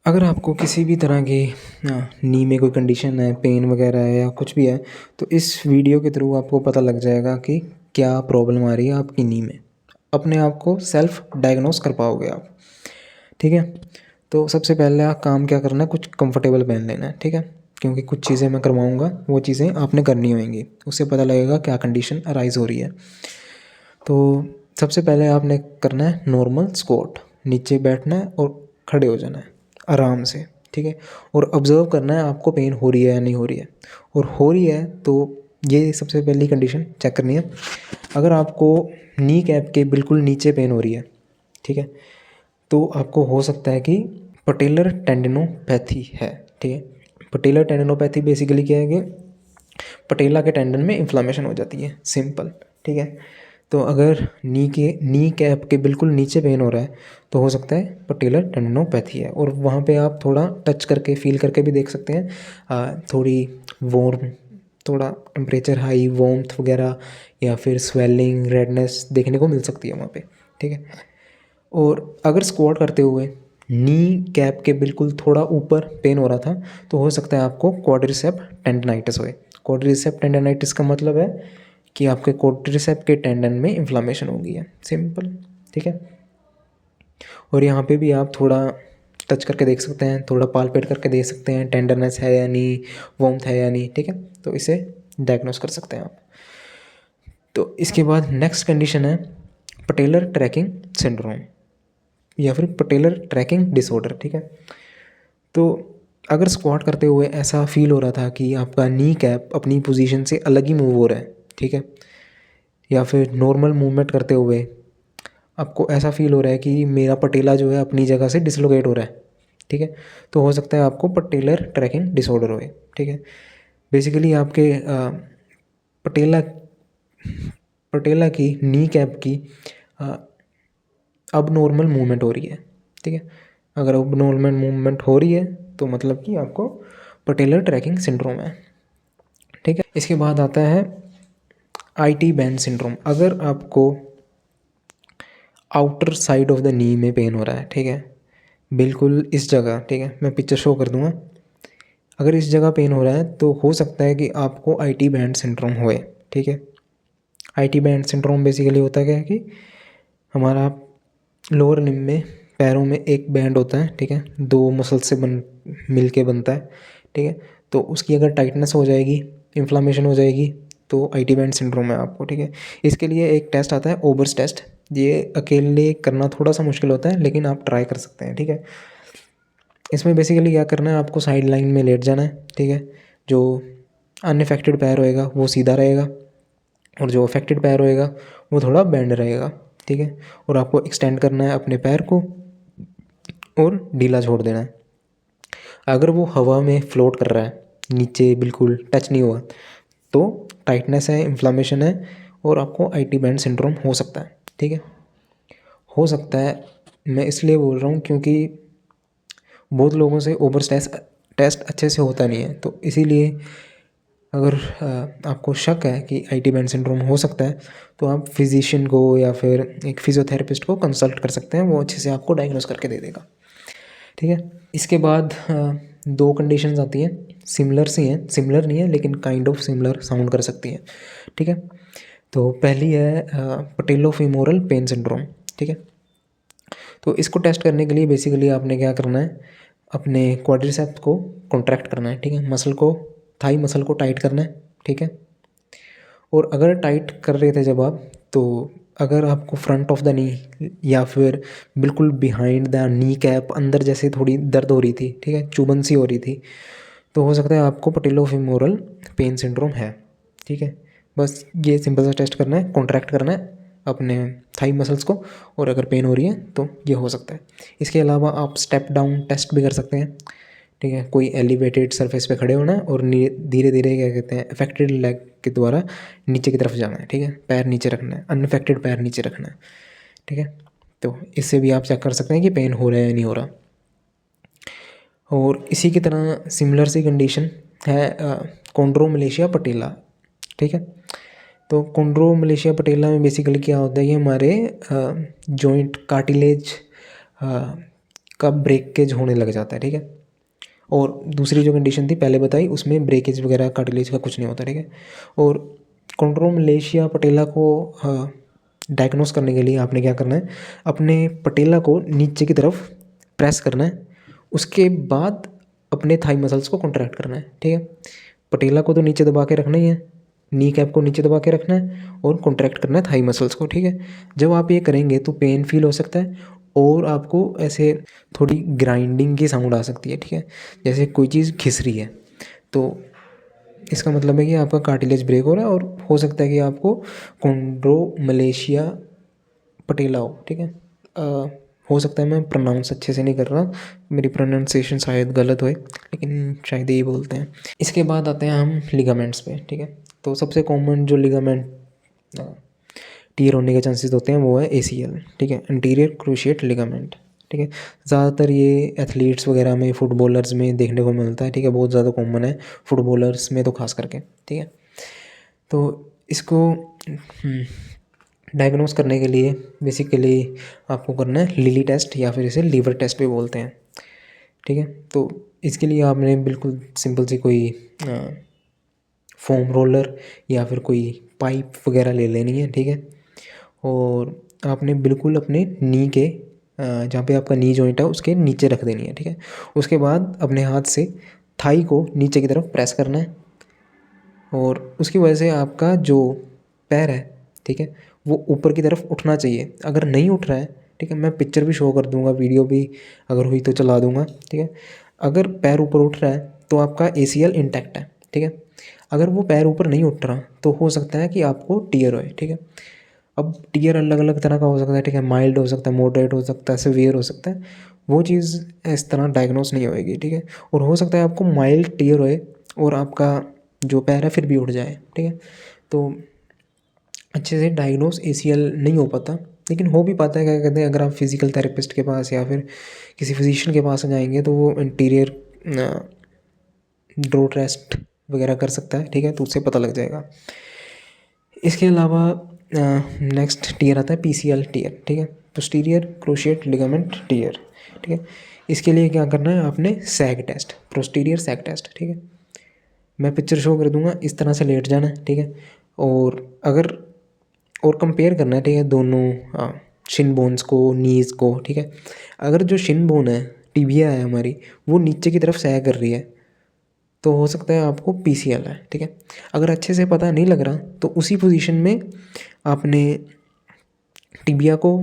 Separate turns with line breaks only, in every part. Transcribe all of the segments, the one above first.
अगर आपको किसी भी तरह की नी में कोई कंडीशन है, पेन वगैरह है या कुछ भी है, तो इस वीडियो के थ्रू आपको पता लग जाएगा कि क्या प्रॉब्लम आ रही है आपकी नी में। अपने आप को सेल्फ डायग्नोस कर पाओगे आप। ठीक है, तो सबसे पहले आप काम क्या करना है, कुछ कंफर्टेबल पहन लेना है। ठीक है, क्योंकि कुछ चीज़ें मैं करवाऊँगा, वो चीज़ें आपने करनी होंगी, उससे पता लगेगा क्या कंडीशन अराइज़ हो रही है। तो सबसे पहले आपने करना है नॉर्मल स्क्वाट, नीचे बैठना है और खड़े हो जाना है आराम से। ठीक है, और ऑब्ज़र्व करना है आपको पेन हो रही है या नहीं हो रही है, और हो रही है तो ये सबसे पहली कंडीशन चेक करनी है। अगर आपको नी कैप के बिल्कुल नीचे पेन हो रही है, ठीक है, तो आपको हो सकता है कि पटेलर टेंडिनोपैथी है। ठीक है, पटेलर टेंडिनोपैथी बेसिकली क्या है कि पटेला के टेंडन में इन्फ्लामेशन हो जाती है, सिंपल। ठीक है, तो अगर नी कैप के बिल्कुल नीचे पेन हो रहा है तो हो सकता है पटेलर टेंडिनोपैथी है। और वहाँ पे आप थोड़ा टच करके फील करके भी देख सकते हैं, थोड़ी वार्म, थोड़ा टेम्परेचर हाई, वार्मथ वगैरह, या फिर स्वेलिंग, रेडनेस देखने को मिल सकती है वहाँ पे। ठीक है, और अगर स्क्वाट करते हुए नी कैप के बिल्कुल थोड़ा ऊपर पेन हो रहा था तो हो सकता है आपको क्वाड्रिसेप टेंडनाइटिस होए। क्वाड्रिसेप टेंडनाइटिस का मतलब है कि आपके क्वाड्रिसेप के टेंडन में इन्फ्लामेशन हो गई है, सिंपल। ठीक है, और यहाँ पे भी आप थोड़ा टच करके देख सकते हैं, थोड़ा पालपेट करके देख सकते हैं टेंडरनेस है या नहीं, वार्मथ है या नहीं। ठीक है, तो इसे डायग्नोस कर सकते हैं आप। तो इसके बाद नेक्स्ट कंडीशन है पटेलर ट्रैकिंग सिंड्रोम या फिर पटेलर ट्रैकिंग डिसऑर्डर। ठीक है, तो अगर स्क्वाट करते हुए ऐसा फील हो रहा था कि आपका नी कैप अपनी पोजीशन से अलग ही मूव हो रहा है, ठीक है, या फिर नॉर्मल मूवमेंट करते हुए आपको ऐसा फील हो रहा है कि मेरा पटेला जो है अपनी जगह से डिसलोकेट हो रहा है, ठीक है, तो हो सकता है आपको पटेलर ट्रैकिंग डिसऑर्डर होए। ठीक है, बेसिकली आपके पटेला पटेला की नी कैप की अब नॉर्मल मूवमेंट हो रही है। ठीक है, अगर अब नॉर्मल मूवमेंट हो रही है तो मतलब कि आपको पटेलर ट्रैकिंग सिंड्रोम है। ठीक है, इसके बाद आता है IT बैंड सिंड्रोम। अगर आपको outer side of the knee में पेन हो रहा है, ठीक है, बिल्कुल इस जगह, ठीक है, मैं पिक्चर शो कर दूंगा। अगर इस जगह पेन हो रहा है तो हो सकता है कि आपको IT बैंड सिंड्रोम होए। ठीक है, IT बैंड सिंड्रोम बेसिकली होता क्या है कि हमारा लोअर लिम्ब में, पैरों में एक बैंड होता है, ठीक है, दो मसल से मिल के बनता है। ठीक है, तो उसकी अगर टाइटनेस हो जाएगी, इन्फ्लामेशन हो जाएगी, तो IT बैंड सिंड्रोम है आपको। ठीक है, इसके लिए एक टेस्ट आता है ओबर्स टेस्ट। ये अकेले करना थोड़ा सा मुश्किल होता है, लेकिन आप ट्राई कर सकते हैं। ठीक है, इसमें बेसिकली क्या करना है, आपको साइड लाइन में लेट जाना है। ठीक है, जो अनअफेक्टेड पैर होएगा वो सीधा रहेगा, और जो अफेक्टेड पैर होएगा वो थोड़ा बेंड रहेगा। ठीक है, और आपको एक्सटेंड करना है अपने पैर को और ढीला छोड़ देना है। अगर वो हवा में फ्लोट कर रहा है, नीचे बिल्कुल टच नहीं हुआ, तो टाइटनेस है, इन्फ्लामेशन है, और आपको IT बैंड सिंड्रोम हो सकता है। ठीक है, हो सकता है, मैं इसलिए बोल रहा हूँ क्योंकि बहुत लोगों से ओवर टेस्ट अच्छे से होता नहीं है, तो इसीलिए अगर आपको शक है कि IT बैंड सिंड्रोम हो सकता है तो आप फिजिशियन को या फिर एक फिजियोथेरेपिस्ट को कंसल्ट कर सकते हैं, वो अच्छे से आपको डायग्नोस करके दे देगा। ठीक है, इसके बाद दो कंडीशंस आती हैं, सिमिलर सी हैं, सिमिलर नहीं है लेकिन काइंड ऑफ सिमिलर साउंड कर सकती हैं। ठीक है, तो पहली है पटेलोफिमोरल पेन सिंड्रोम। ठीक है, तो इसको टेस्ट करने के लिए बेसिकली आपने क्या करना है, अपने क्वाड्रिसेप्स को कॉन्ट्रैक्ट करना है। ठीक है, मसल को, थाई मसल को टाइट करना है। ठीक है, और अगर टाइट कर रहे थे जब आप, तो अगर आपको फ्रंट ऑफ द नी या फिर बिल्कुल बिहाइंड द नी कैप अंदर जैसे थोड़ी दर्द हो रही थी, ठीक है, चुभन सी हो रही थी, तो हो सकता है आपको पटेलोफिमोरल पेन सिंड्रोम है। ठीक है, बस ये सिंपल सा टेस्ट करना है, कॉन्ट्रैक्ट करना है अपने थाई मसल्स को, और अगर पेन हो रही है तो ये हो सकता है। इसके अलावा आप स्टेप डाउन टेस्ट भी कर सकते हैं। ठीक है, कोई एलिवेटेड सरफेस पे खड़े होना है और धीरे धीरे क्या कहते हैं, अफेक्टेड लेग के द्वारा नीचे की तरफ जाना है। ठीक है, पैर नीचे रखना है, अनअफेक्टेड पैर नीचे रखना है। ठीक है, तो इससे भी आप चेक कर सकते हैं कि पेन हो रहा है या नहीं हो रहा। और इसी की तरह सिमिलर सी कंडीशन है कॉन्ड्रोमलेशिया पटेला। ठीक है, तो कॉन्ड्रोमलेशिया पटेला में बेसिकली क्या होता है कि हमारे जॉइंट कार्टिलेज का ब्रेकेज होने लग जाता है, ठीक है। और दूसरी जो कंडीशन थी पहले बताई, उसमें ब्रेकेज वगैरह कार्टिलेज का कुछ नहीं होता, ठीक है। और कॉन्ड्रोमलेशिया पटेला को डायग्नोस करने के लिए आपने क्या करना है, अपने पटेला को नीचे की तरफ प्रेस करना है, उसके बाद अपने थाई मसल्स को कॉन्ट्रैक्ट करना है, ठीक है। पटेला को तो नीचे दबा के रखना ही है, नी कैप को नीचे दबा के रखना है और कॉन्ट्रैक्ट करना है थाई मसल्स को, ठीक है। जब आप ये करेंगे तो पेन फील हो सकता है और आपको ऐसे थोड़ी ग्राइंडिंग की साउंड आ सकती है, ठीक है, जैसे कोई चीज़ घिस रही है। तो इसका मतलब है कि आपका कार्टिलेज ब्रेक हो रहा है और हो सकता है कि आपको कॉन्ड्रोमलेशिया पटेला हो, ठीक है। हो सकता है मैं प्रोनाउंस अच्छे से नहीं कर रहा, मेरी प्रोनाउंसिएशन शायद गलत होए, लेकिन शायद यही बोलते हैं। इसके बाद आते हैं हम लिगामेंट्स पे, ठीक है। तो सबसे कॉमन जो लिगामेंट टीयर होने के चांसेस होते हैं वो है ACL, ठीक है, एंटीरियर क्रूशिएट लिगामेंट, ठीक है। ज़्यादातर ये एथलीट्स वगैरह में, फुटबॉलर्स में देखने को मिलता है, ठीक है, बहुत ज़्यादा कॉमन है फुटबॉलर्स में तो खास करके, ठीक है। तो इसको डायग्नोस करने के लिए बेसिकली आपको करना है लिली टेस्ट या फिर इसे लीवर टेस्ट भी बोलते हैं, ठीक है। तो इसके लिए आपने बिल्कुल सिंपल सी कोई फोम रोलर या फिर कोई पाइप वगैरह ले लेनी है, ठीक है। और आपने बिल्कुल अपने नी के जहाँ पे आपका नी जॉइंट है उसके नीचे रख देनी है, ठीक है। उसके बाद अपने हाथ से थाई को नीचे की तरफ प्रेस करना है और उसकी वजह से आपका जो पैर है, ठीक है, वो ऊपर की तरफ उठना चाहिए। अगर नहीं उठ रहा है, ठीक है, मैं पिक्चर भी शो कर दूंगा, वीडियो भी अगर हुई तो चला दूंगा, ठीक है। अगर पैर ऊपर उठ रहा है तो आपका ACL इंटैक्ट है, ठीक है। अगर वो पैर ऊपर नहीं उठ रहा तो हो सकता है कि आपको टीयर होए, ठीक है। अब टीयर अलग अलग तरह का हो सकता है, ठीक है, माइल्ड हो सकता है, मॉडरेट हो सकता है, सीवियर हो सकता है। वो चीज़ इस तरह डायग्नोस नहीं होएगी, ठीक है। और हो सकता है आपको माइल्ड टीयर होए और आपका जो पैर है फिर भी उठ जाए, ठीक है। तो अच्छे से डायग्नोस ACL नहीं हो पाता, लेकिन हो भी पाता है। क्या कहते हैं, अगर आप फिज़िकल थेरेपिस्ट के पास या फिर किसी फिजिशियन के पास जाएंगे तो वो इंटीरियर ड्रो टेस्ट वगैरह कर सकता है, ठीक है, तो उससे पता लग जाएगा। इसके अलावा नेक्स्ट टीयर आता है PCL टीयर, ठीक है, पोस्टीरियर क्रूशिएट लिगामेंट टीयर, ठीक है। इसके लिए क्या करना है, आपने सैग टेस्ट, पोस्टीरियर सैग टेस्ट, ठीक है। मैं पिक्चर शो कर दूंगा, इस तरह से लेट जाना है, ठीक है। और अगर और कंपेयर करना है, ठीक है, दोनों शिन बोन्स को, नीज़ को, ठीक है। अगर जो शिन बोन है, टिबिया है हमारी, वो नीचे की तरफ सैग कर रही है तो हो सकता है आपको PCL है, ठीक है। अगर अच्छे से पता नहीं लग रहा तो उसी पोजीशन में आपने टिबिया को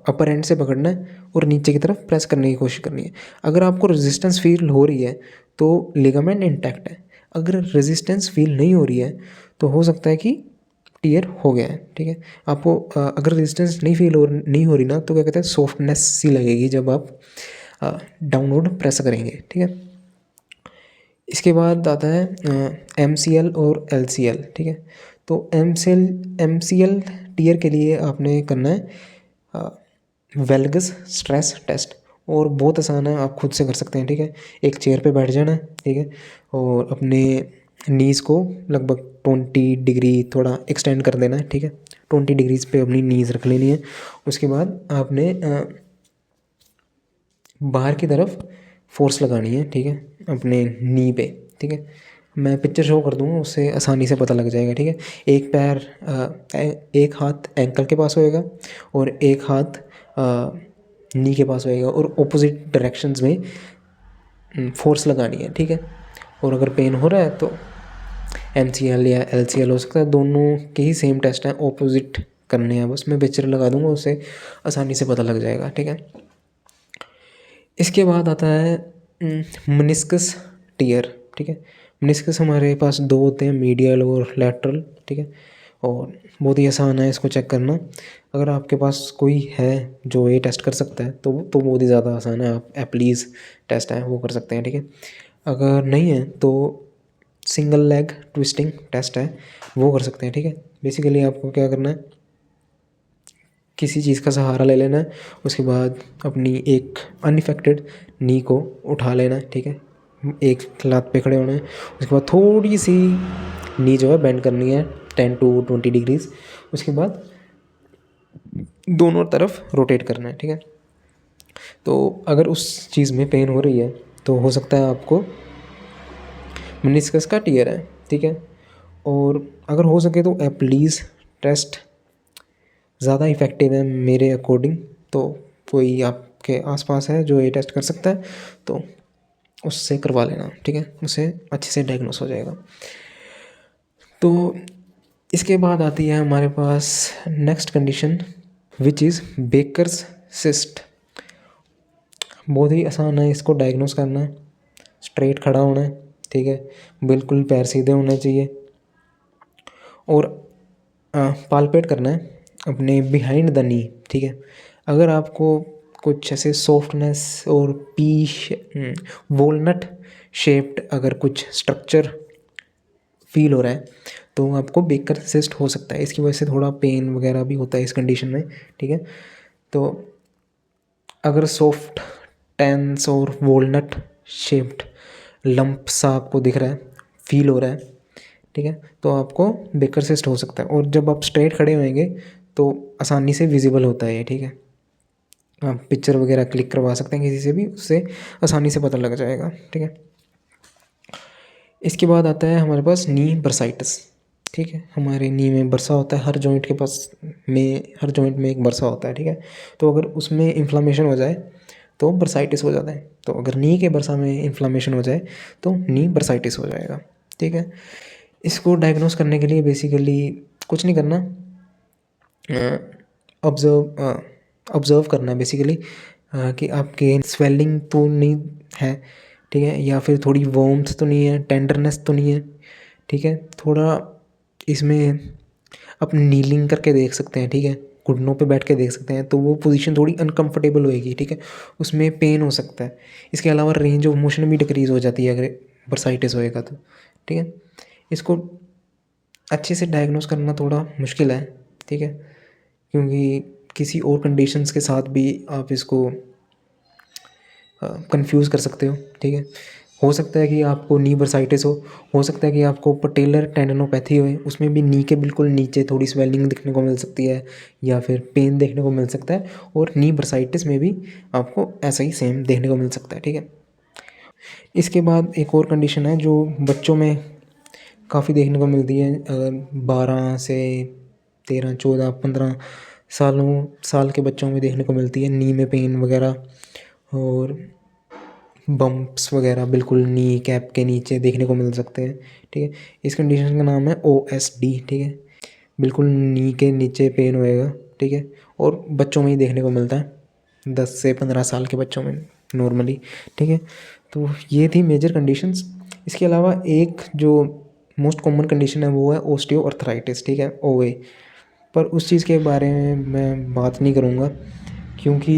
अपर एंड से पकड़ना है और नीचे की तरफ प्रेस करने की कोशिश करनी है। अगर आपको रेजिस्टेंस फील हो रही है तो लिगामेंट इंटैक्ट है। अगर रेजिस्टेंस फील नहीं हो रही है तो हो सकता है कि टीयर हो गया है, ठीक है। आपको अगर रेजिस्टेंस नहीं हो रही ना, तो क्या कहते हैं, सॉफ्टनेस सी लगेगी जब आप डाउनवर्ड प्रेस करेंगे, ठीक है। इसके बाद आता है MCL और LCL, ठीक है। तो MCL टीयर के लिए आपने करना है वेल्गस स्ट्रेस टेस्ट, और बहुत आसान है, आप खुद से कर सकते हैं, ठीक है। एक चेयर पे बैठ जाना है, ठीक है, और अपने नीज़ को लगभग 20 डिग्री थोड़ा एक्सटेंड कर देना है, ठीक है। 20 डिग्रीज पे अपनी नीज़ रख लेनी है। उसके बाद आपने बाहर की तरफ फोर्स लगानी है, ठीक है, अपने नी पे, ठीक है। मैं पिक्चर शो कर दूंगा, उससे आसानी से पता लग जाएगा, ठीक है। एक पैर एक हाथ एंकल के पास होएगा और एक हाथ नी के पास होएगा और ऑपोजिट डायरेक्शंस में फोर्स लगानी है, ठीक है। और अगर पेन हो रहा है तो MCL या LCL हो सकता है, दोनों के ही सेम टेस्ट हैं, ऑपोजिट करने हैं बस। मैं पिक्चर लगा दूंगा, उससे आसानी से पता लग जाएगा, ठीक है। इसके बाद आता है मेनिस्कस टीयर, ठीक है। मेनिस्कस हमारे पास दो होते हैं, मीडियल और लैटरल, ठीक है। और बहुत ही आसान है इसको चेक करना। अगर आपके पास कोई है जो ये टेस्ट कर सकता है तो बहुत ही ज़्यादा आसान है, आप एप्लीज टेस्ट है वो कर सकते हैं, ठीक है। अगर नहीं है तो सिंगल लेग ट्विस्टिंग टेस्ट है, वो कर सकते हैं, ठीक है। बेसिकली आपको क्या करना है, किसी चीज़ का सहारा ले लेना है, उसके बाद अपनी एक अनइफेक्टेड नी को उठा लेना है, ठीक है। एक लात पे खड़े होना है, उसके बाद थोड़ी सी नी जो है बेंड करनी है 10 to 20 डिग्रीज। उसके बाद दोनों तरफ रोटेट करना है, ठीक है। तो अगर उस चीज़ में पेन हो रही है तो हो सकता है आपको मेनिस्कस का टियर है, ठीक है। और अगर हो सके तो एप्लीज टेस्ट ज़्यादा इफ़ेक्टिव है मेरे अकॉर्डिंग। तो कोई आपके आसपास है जो ये टेस्ट कर सकता है तो उससे करवा लेना, ठीक है, उससे अच्छे से डायग्नोस हो जाएगा। तो इसके बाद आती है हमारे पास next condition which is baker's cyst. बहुत ही आसान है इसको डायग्नोस करना। स्ट्रेट खड़ा होना है, ठीक है, बिल्कुल पैर सीधे होने चाहिए और पालपेट करना है अपने बिहाइंड द नी, ठीक है। अगर आपको कुछ ऐसे सॉफ्टनेस और पीश वॉलनट शेप्ड अगर कुछ स्ट्रक्चर फील हो रहा है तो आपको बेकर सिस्ट हो सकता है। इसकी वजह से थोड़ा पेन वगैरह भी होता है इस कंडीशन में, ठीक है। तो अगर सॉफ्ट टेंस और वॉलनट शेप्ड लंप सा आपको दिख रहा है, फील हो रहा है, ठीक है, तो आपको बेकर सिस्ट हो सकता है। और जब आप स्ट्रेट खड़े होएंगे तो आसानी से विजिबल होता है ये, ठीक है। आप पिक्चर वगैरह क्लिक करवा सकते हैं किसी से भी, उससे आसानी से पता लग जाएगा, ठीक है। इसके बाद आता है हमारे पास नी बर्साइटिस, ठीक है। हमारे नी में बरसा होता है, हर जॉइंट के पास में, हर जॉइंट में एक बरसा होता है, ठीक है। तो अगर उसमें इन्फ्लामेशन हो जाए तो बर्साइटिस हो जाता है। तो अगर नी के बरसा में इन्फ्लामेशन हो जाए तो नी बर्साइटिस हो जाएगा, ठीक है। इसको डायग्नोस करने के लिए बेसिकली कुछ नहीं करना, ऑब्ज़र्व करना है बेसिकली कि आपके स्वेलिंग तो नहीं है, ठीक है, या फिर थोड़ी वार्मथ तो नहीं है, टेंडरनेस तो नहीं है, ठीक है। थोड़ा इसमें आप नीलिंग करके देख सकते हैं, ठीक है, घुटनों पे बैठ के देख सकते हैं, तो वो पोजीशन थोड़ी अनकंफर्टेबल होएगी, ठीक है, उसमें पेन हो सकता है। इसके अलावा रेंज ऑफ मोशन भी डिक्रीज़ हो जाती है अगर बर्साइटिस होएगा तो, ठीक है। इसको अच्छे से डायग्नोस करना थोड़ा मुश्किल है, ठीक है, क्योंकि किसी और कंडीशंस के साथ भी आप इसको कंफ्यूज कर सकते हो, ठीक है। हो सकता है कि आपको नी बर्साइटिस हो सकता है कि आपको पटेलर टेंडनोपैथी हो, उसमें भी नी के बिल्कुल नीचे थोड़ी स्वेलिंग दिखने को मिल सकती है या फिर पेन देखने को मिल सकता है। और नी बर्साइटिस में भी आपको ऐसा ही सेम देखने को मिल सकता है, ठीक है। इसके बाद एक और कंडीशन है जो बच्चों में काफ़ी देखने को मिलती है। अगर 12 से 13, 14, 15 साल के बच्चों में देखने को मिलती है नी में पेन वगैरह और बम्प्स वगैरह बिल्कुल नी कैप के नीचे देखने को मिल सकते हैं, ठीक है। इस कंडीशन का नाम है OSD, ठीक है। बिल्कुल नी के नीचे पेन होएगा, ठीक है, और बच्चों में ही देखने को मिलता है 10 से 15 साल के बच्चों में नॉर्मली, ठीक है। तो ये थी मेजर कंडीशंस। इसके अलावा एक जो मोस्ट कॉमन कंडीशन है वो है ऑस्टियोआर्थराइटिस, ठीक है, OA। पर उस चीज़ के बारे में मैं बात नहीं करूँगा क्योंकि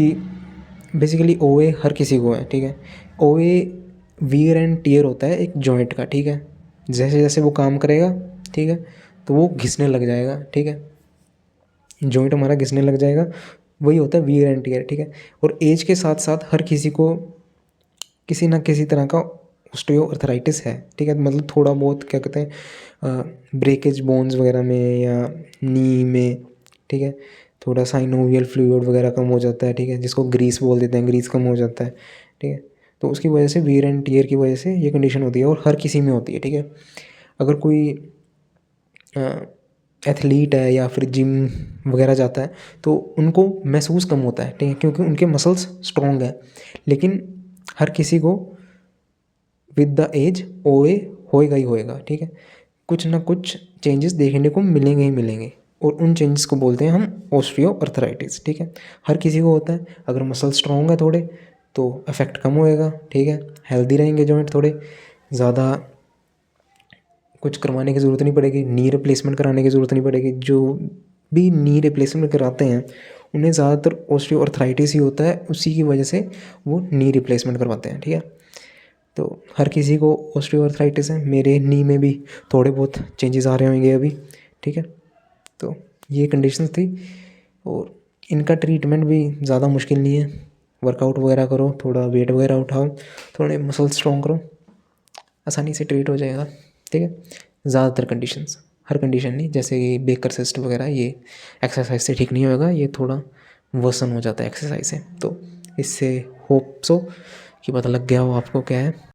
बेसिकली OA हर किसी को है, ठीक है। OA वियर एंड टियर होता है एक जॉइंट का, ठीक है। जैसे जैसे वो काम करेगा, ठीक है, तो वो घिसने लग जाएगा, ठीक है, जॉइंट हमारा घिसने लग जाएगा, वही होता है वियर एंड टियर, ठीक है। और एज के साथ साथ हर किसी को किसी ना किसी तरह का ऑस्टियोआर्थराइटिस है, ठीक है। मतलब थोड़ा बहुत क्या कहते हैं ब्रेकेज बोन्स वगैरह में या नी में, ठीक है, थोड़ा साइनोवियल फ्लूइड वगैरह कम हो जाता है, ठीक है, जिसको ग्रीस बोल देते हैं, ग्रीस कम हो जाता है, ठीक है। तो उसकी वजह से वियर एंड टियर की वजह से ये कंडीशन होती है और हर किसी में होती है, ठीक है। अगर कोई एथलीट है या फिर जिम वगैरह जाता है तो उनको महसूस कम होता है, ठीक है, क्योंकि उनके मसल्स स्ट्रॉन्ग है। लेकिन हर किसी को विद द एज OA होएगा ही होएगा, ठीक है। कुछ ना कुछ चेंजेस देखने को मिलेंगे ही मिलेंगे और उन चेंजेस को बोलते हैं हम ऑस्टियोआर्थराइटिस, ठीक है। हर किसी को होता है। अगर मसल स्ट्रॉन्ग है थोड़े तो इफेक्ट कम होएगा, ठीक है, हेल्दी रहेंगे जॉइंट, थोड़े ज़्यादा कुछ करवाने की ज़रूरत नहीं पड़ेगी, नी रिप्लेसमेंट कराने की ज़रूरत नहीं पड़ेगी। जो भी नी रिप्लेसमेंट कराते हैं उन्हें ज़्यादातर ऑस्टियोआर्थराइटिस ही होता है, उसी की वजह से वो नी रिप्लेसमेंट करवाते हैं, ठीक है। तो हर किसी को ऑस्टियोआर्थराइटिस है, मेरे नी में भी थोड़े बहुत चेंजेस आ रहे होंगे अभी, ठीक है। तो ये कंडीशंस थी और इनका ट्रीटमेंट भी ज़्यादा मुश्किल नहीं है। वर्कआउट वगैरह करो, थोड़ा वेट वगैरह उठाओ, थोड़े मसल स्ट्रॉन्ग करो, आसानी से ट्रीट हो जाएगा, ठीक है। ज़्यादातर कंडीशंस, हर कंडीशन नहीं, जैसे कि बेकर सिस्ट वगैरह ये एक्सरसाइज से ठीक नहीं होगा, ये थोड़ा वर्सन हो जाता है एक्सरसाइज से। तो इससे होप सो कि पता लग गया हो आपको क्या है।